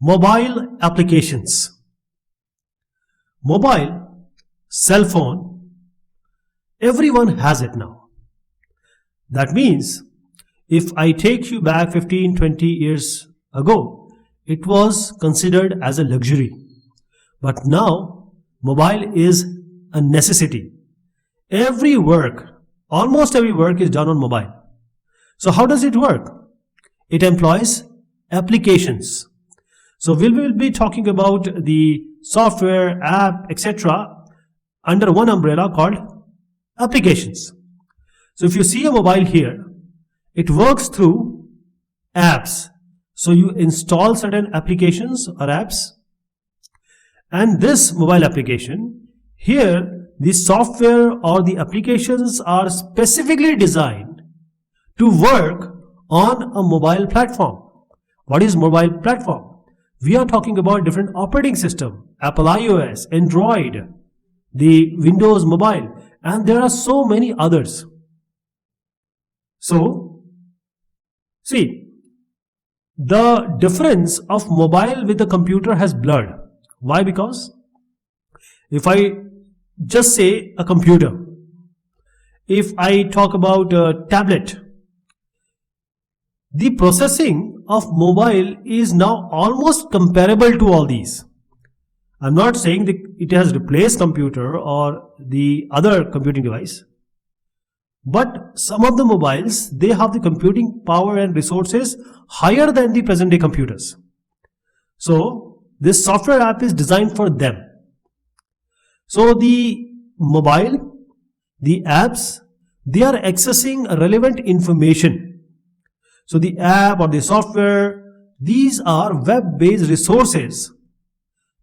Mobile applications. Mobile, cell phone, everyone has it now. That means if I take you back 15, 20 years ago, it was considered as a luxury. But now, mobile is a necessity. Every work, almost every work is done on mobile. So how does it work? It employs applications. So we will be talking about the software, app, etc. under one umbrella called applications. So if you see a mobile here, it works through apps. So you install certain applications or apps, and this mobile application, here the software or the applications are specifically designed to work on a mobile platform. What is mobile platform? We are talking about different operating system, Apple iOS, Android, the Windows Mobile, and there are so many others. So, see, the difference of mobile with the computer has blurred. Why? Because if I just say a computer, if I talk about a tablet, the processing of mobile is now almost comparable to all these. I'm not saying that it has replaced computer or the other computing device, but some of the mobiles, they have the computing power and resources higher than the present day computers. So this software app is designed for them. So the mobile, the apps, they are accessing relevant information. So the app or the software, these are web-based resources.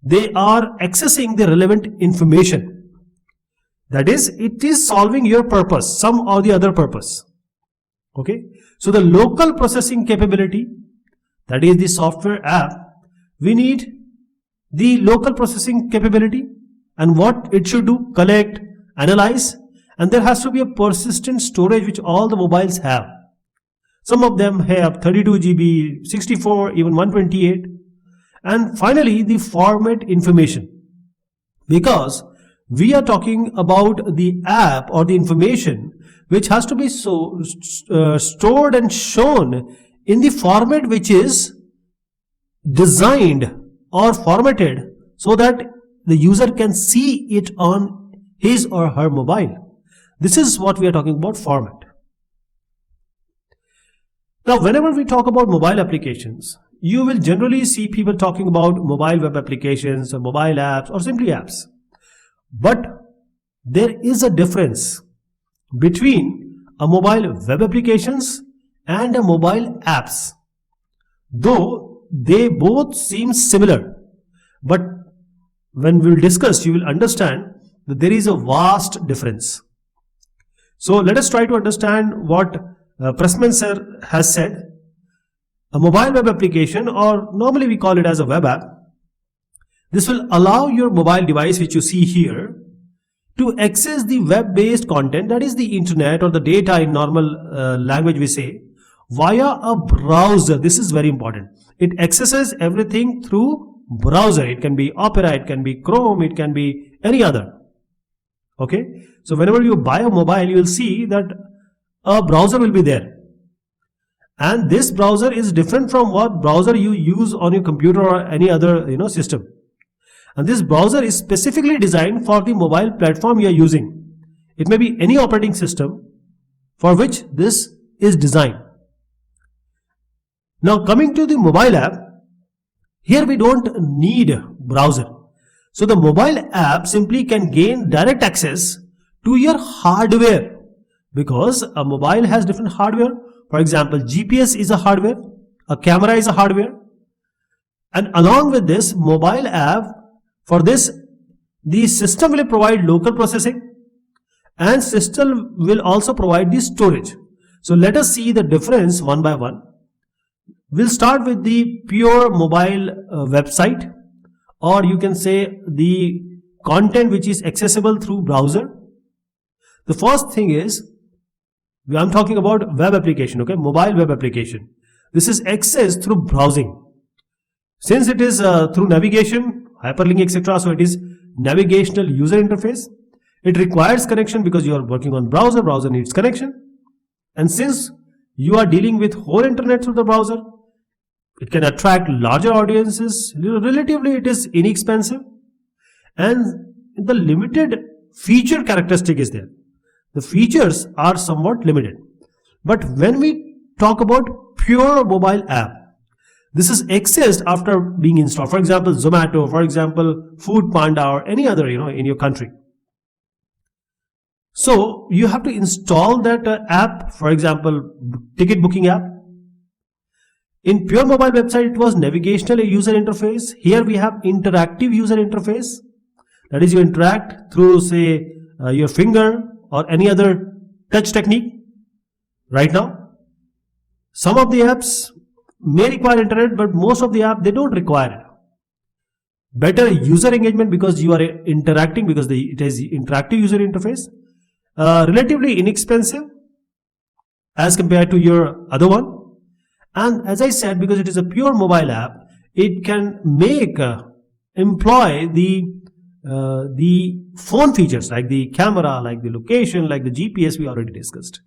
They are accessing the relevant information. That is, it is solving your purpose, some or the other purpose. Okay. So the local processing capability, that is the software app, we need the local processing capability, and what it should do, collect, analyze, and there has to be a persistent storage which all the mobiles have. Some of them have 32 GB, 64, even 128. And finally, the format information. Because we are talking about the app or the information which has to be stored and shown in the format which is designed or formatted so that the user can see it on his or her mobile. This is what we are talking about, format. Now, whenever we talk about mobile applications, you will generally see people talking about mobile web applications or mobile apps or simply apps. But there is a difference between a mobile web applications and a mobile apps. Though they both seem similar, but when we will discuss, you will understand that there is a vast difference. So let us try to understand what Pressman sir has said. A mobile web application, or normally we call it as a web app, this will allow your mobile device, which you see here, to access the web-based content, that is the internet or the data in normal language we say, via a browser. This is very important. It accesses everything through browser. It can be Opera, it can be Chrome, it can be any other. Okay. So whenever you buy a mobile, you will see that a browser will be there. And this browser is different from what browser you use on your computer or any other system. And this browser is specifically designed for the mobile platform you are using. It may be any operating system for which this is designed. Now coming to the mobile app, here we don't need browser. So the mobile app simply can gain direct access to your hardware, because a mobile has different hardware. For example, GPS is a hardware, a camera is a hardware, and along with this mobile app, for this the system will provide local processing and system will also provide the storage. So let us see the difference one by one. We'll start with the pure mobile website, or you can say the content which is accessible through browser. The first thing is, I'm talking about web application, okay, mobile web application. This is accessed through browsing. Since it is through navigation, hyperlink, etc., so it is navigational user interface. It requires connection because you are working on browser needs connection. And since you are dealing with whole internet through the browser, it can attract larger audiences. Relatively, it is inexpensive. And the limited feature characteristic is there. The features are somewhat limited. But when we talk about pure mobile app, this is accessed after being installed. For example, Zomato, for example, Food Panda, or any other, in your country. So you have to install that app, for example, ticket booking app. In pure mobile website, it was navigational user interface. Here we have interactive user interface. That is, you interact through, say, your finger or any other touch technique. Right now, some of the apps may require internet, but most of the apps, they don't require it. Better user engagement because you are interacting, because it is interactive user interface. Relatively inexpensive as compared to your other one. And as I said, because it is a pure mobile app, it can employ the phone features like the camera, like the location, like the GPS we already discussed.